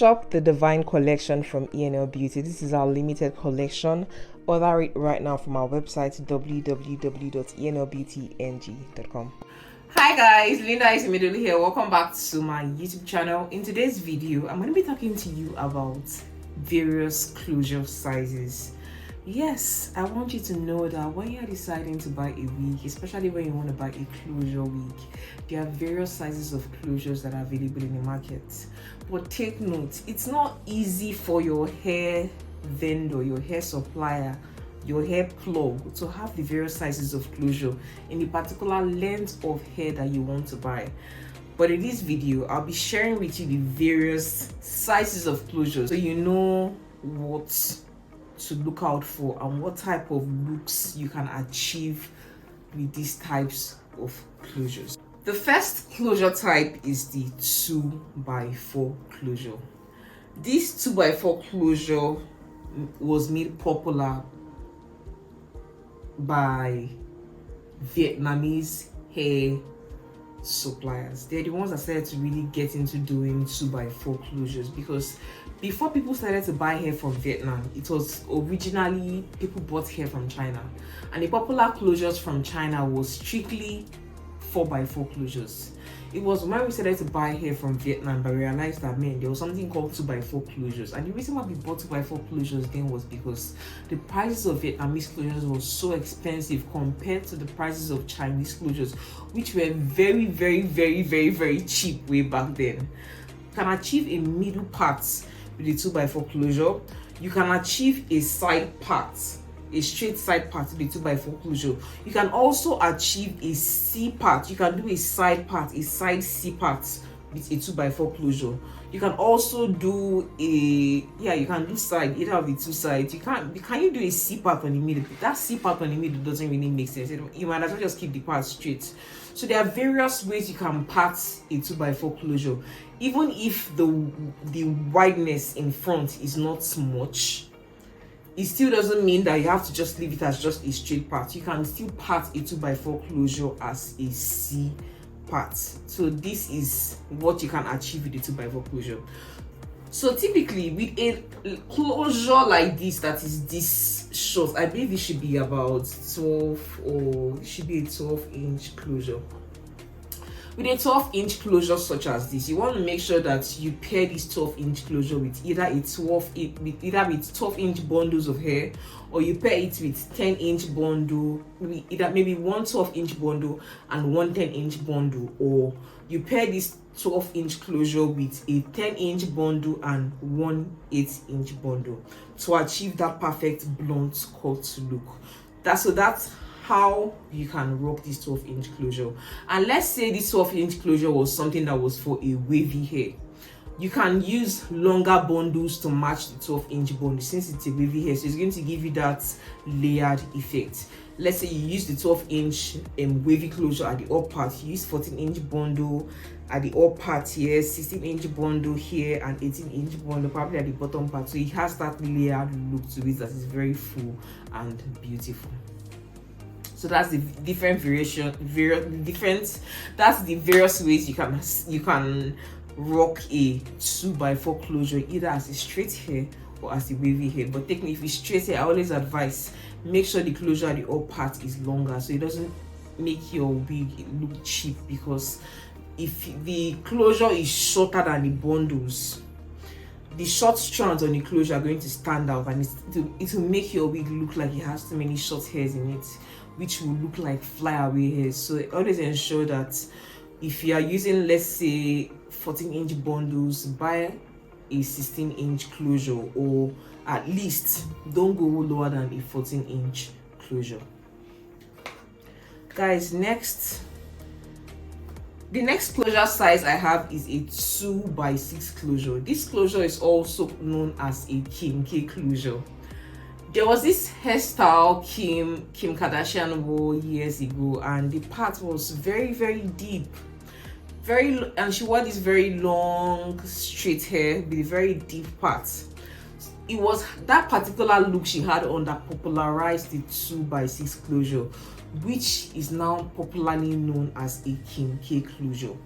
shop the Divine collection from Eno Beauty. This is our limited collection. Order it right now from our website www.enobeautyng.com. Hi guys, Linda is immediately here. Welcome back to my YouTube channel. In today's video, I'm going to be talking to you about various closure sizes. Yes, I want you to know that when you're deciding to buy a wig, especially when you want to buy a closure wig, there are various sizes of closures that are available in the market. But take note, it's not easy for your hair vendor, your hair supplier, your hair plug to have the various sizes of closure in the particular length of hair that you want to buy. But in this video, I'll be sharing with you the various sizes of closure so you know what to look out for and what type of looks you can achieve with these types of closures. The first closure type is the 2x4 closure. This 2x4 closure was made popular by Vietnamese hair suppliers. They're the ones that started to really get into doing 2x4 closures, because before people started to buy hair from Vietnam, it was originally people bought hair from China, and the popular closures from China was strictly 4x4 closures. It was when we started to buy hair from Vietnam that we realized that, man, there was something called 2x4 closures. And the reason why we bought 2x4 closures then was because the prices of Vietnamese closures were so expensive compared to the prices of Chinese closures, which were very, very, very, very, very cheap way back then. You can achieve a middle part with the 2x4 closure. You can achieve a side part, a straight side part with the 2x4 closure. You can also achieve a C part. You can do a side part, a side C part with a 2x4 closure. You can also do you can do side, either of the two sides. Can you do a C part on the middle? That C part on the middle doesn't really make sense. You might as well just keep the part straight. So there are various ways you can part a 2x4 closure. Even if the wideness in front is not much, it still doesn't mean that you have to just leave it as just a straight part. You can still part a 2x4 closure as a C part. So this is what you can achieve with the 2x4 closure. So typically with a closure like this that is this short, I believe it should be about 12, or it should be a 12-inch closure. With a 12-inch closure such as this, you want to make sure that you pair this 12-inch closure with either with 12-inch bundles of hair, or you pair it with 10-inch bundle, maybe one 12-inch bundle and one 10-inch bundle, or you pair this 12-inch closure with a 10-inch bundle and one 8-inch bundle to achieve that perfect blunt cut look. That's how you can rock this 12-inch closure. And let's say this 12-inch closure was something that was for a wavy hair. You can use longer bundles to match the 12-inch bundle, since it's a wavy hair, so it's going to give you that layered effect. Let's say you use the 12-inch wavy closure at the up part, you use 14-inch bundle at the up part here, 16-inch bundle here, and 18-inch bundle probably at the bottom part. So it has that layered look to it that is very full and beautiful. So that's the different that's the various ways you can rock a 2x4 closure, either as a straight hair or as a wavy hair. But technically, if it's straight hair, I always advise make sure the closure at the up part is longer, so it doesn't make your wig look cheap. Because if the closure is shorter than the bundles, the short strands on the closure are going to stand out, and it will make your wig look like it has too many short hairs in it, which will look like flyaway hairs. So always ensure that if you are using, let's say, 14-inch bundles, buy a 16-inch closure, or at least don't go lower than a 14-inch closure. Guys, the next closure size I have is a 2x6 closure. This closure is also known as a Kim K closure. There was this hairstyle Kim Kardashian wore years ago, and the part was very, very deep, and she wore this very long straight hair with a very deep part. It was that particular look she had on that popularized the 2x6 closure, which is now popularly known as a Kim K closure.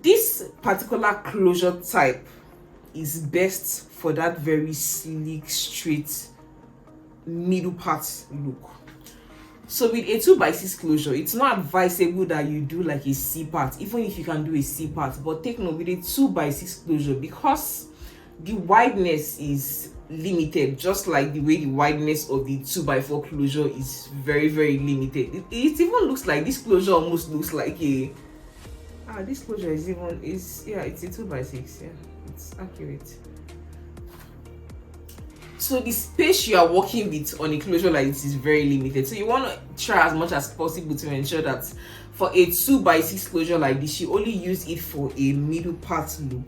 This particular closure type is best for that very sleek, straight middle part look. So with a 2x6 closure, it's not advisable that you do like a C part, even if you can do a C part. But take note, with a 2x6 closure, because the wideness is limited, just like the way the wideness of the 2x4 closure is very, very limited. It even looks like this closure almost looks like a this closure is it's a 2x6. Yeah, it's accurate. So the space you are working with on a closure like this is very limited, so you want to try as much as possible to ensure that for a 2x6 closure like this, you only use it for a middle part look.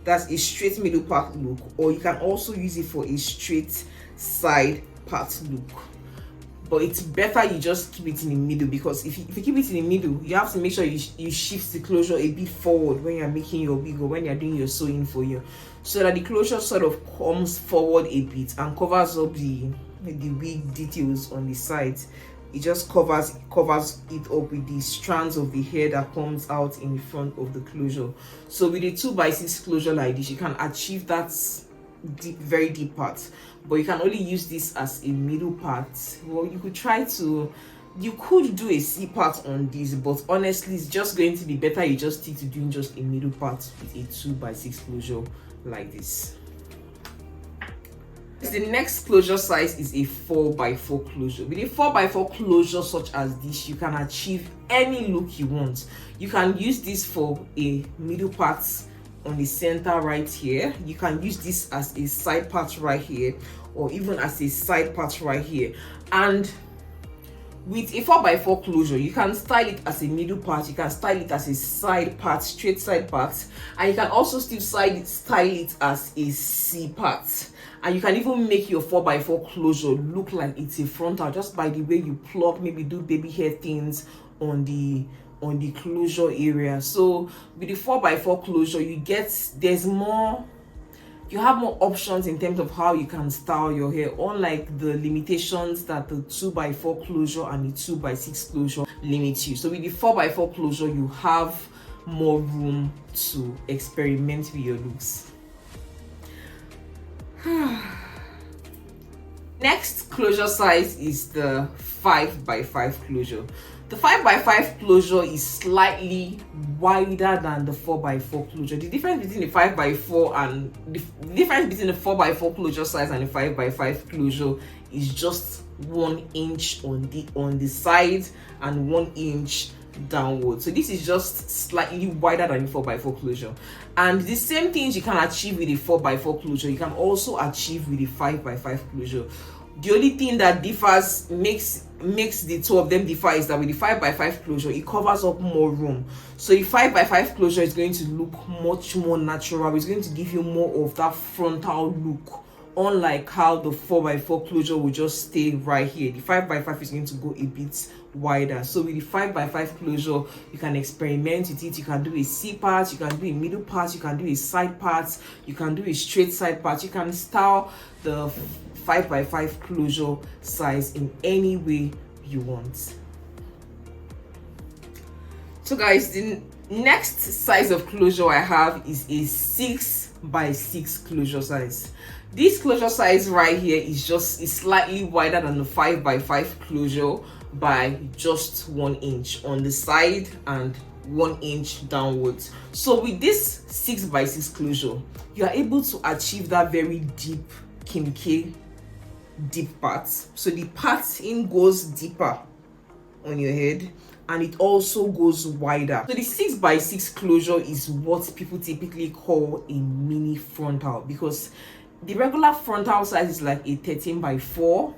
That's a straight middle part look, or you can also use it for a straight side part look. But it's better you just keep it in the middle, because if you keep it in the middle, you have to make sure you shift the closure a bit forward when you're making your wig or when you're doing your sewing for you, so that the closure sort of comes forward a bit and covers up the wig details on the sides. It just covers it up with the strands of the hair that comes out in front of the closure. So with a 2x6 closure like this, you can achieve that deep, very deep part, but you can only use this as a middle part. Well, you could do a C part on this, but honestly it's just going to be better you just stick to doing just a middle part with a 2x6 closure like this. The next closure size is a 4x4 closure. With a 4x4 closure such as this, you can achieve any look you want. You can use this for a middle part on the center right here. You can use this as a side part right here, or even as a side part right here. And with a 4x4 closure, you can style it as a middle part, you can style it as a side part, straight side part, and you can also still style it as a C part. And you can even make your 4x4 closure look like it's a frontal just by the way you plug, maybe do baby hair things on the closure area. So with the 4x4 closure, you have more options in terms of how you can style your hair, unlike the limitations that the 2x4 closure and the 2x6 closure limit you. So with the 4x4 closure, you have more room to experiment with your looks. Next closure size is the 5x5 closure. The 5x5 closure is slightly wider than the 4x4 closure. The difference between the 5x4 and the difference between the 4x4 closure size and the 5x5 closure is just 1 inch on the side and 1 inch downward. So this is just slightly wider than the 4x4 closure. And the same things you can achieve with a 4x4 closure, you can also achieve with a 5x5 closure. The only thing that makes the two of them differ is that with the 5x5 closure, it covers up more room. So the 5x5 closure is going to look much more natural. It's going to give you more of that frontal look, unlike how the 4x4 closure will just stay right here. The 5x5 is going to go a bit wider. So with the 5x5 closure, you can experiment with it. You can do a C part, you can do a middle part, you can do a side part, you can do a straight side part. You can style the 5x5 closure size in any way you want. So guys, the next size of closure I have is a 6x6 closure size. This closure size right here is slightly wider than the 5x5 closure by just 1 inch on the side and 1 inch downwards. So with this 6x6 closure, you are able to achieve that very deep kimchi deep part. So the part in goes deeper on your head and it also goes wider. So the 6x6 closure is what people typically call a mini frontal, because the regular frontal size is like a 13x4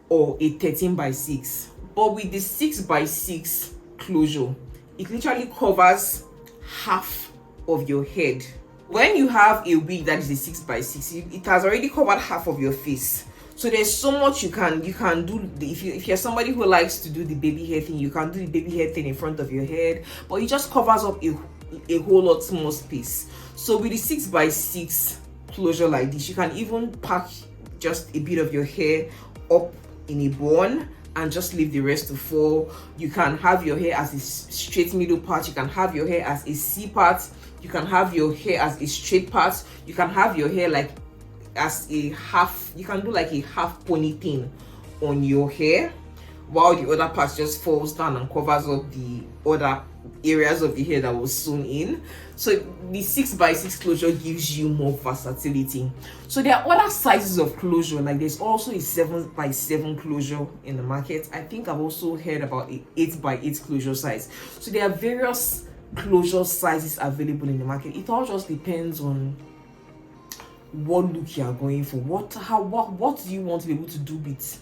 or a 13x6, but with the 6x6 closure, it literally covers half of your head. When you have a wig that is a 6x6, it has already covered half of your face. So there's so much you can do. If you're somebody who likes to do the baby hair thing, you can do the baby hair thing in front of your head, but it just covers up a whole lot more space. So with the 6x6 closure like this, you can even pack just a bit of your hair up in a bun and just leave the rest to fall. You can have your hair as a straight middle part, you can have your hair as a C part, You can have your hair as a straight part. You can have your hair like as a half, you can do like a half pony thing on your hair, while the other part just falls down and covers up the other areas of the hair that was sewn in. So the 6x6 closure gives you more versatility. So there are other sizes of closure, like there's also a 7x7 closure in the market. I think I've also heard about a 8x8 closure size. So there are various closure sizes available in the market. It all just depends on what look you are going for. What do you want to be able to do with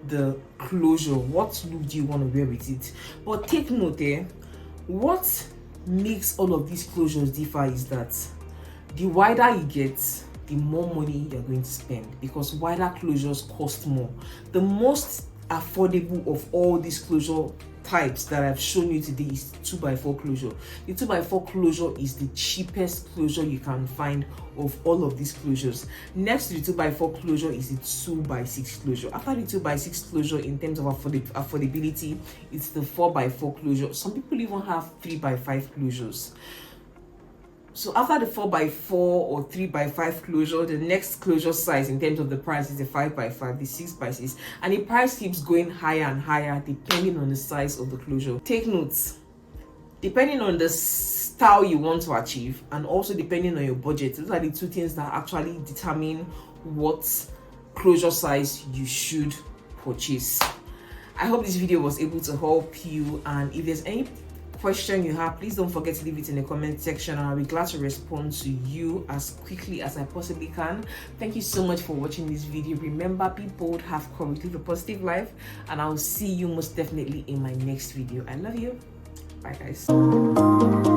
the closure? What look do you want to wear with it? But take note there, what makes all of these closures differ is that the wider you get, the more money you're going to spend, because wider closures cost more. The most affordable of all these closure types that I've shown you today is 2x4 closure. The 2x4 closure is the cheapest closure you can find of all of these closures. Next to the 2x4 closure is the 2x6 closure. After the 2x6 closure, in terms of affordability, it's the 4x4 closure. Some people even have 3x5 closures. So after the 4x4 or 3x5 closure, the next closure size in terms of the price is the 5x5, the 6x6, and the price keeps going higher and higher depending on the size of the closure. Take notes, depending on the style you want to achieve and also depending on your budget, those are the two things that actually determine what closure size you should purchase. I hope this video was able to help you, and if there's any question you have, please don't forget to leave it in the comment section, and I'll be glad to respond to you as quickly as I possibly can. Thank you so much for watching this video. Remember, be bold, have courage, live a positive life, and I'll see you most definitely in my next video. I love you. Bye guys.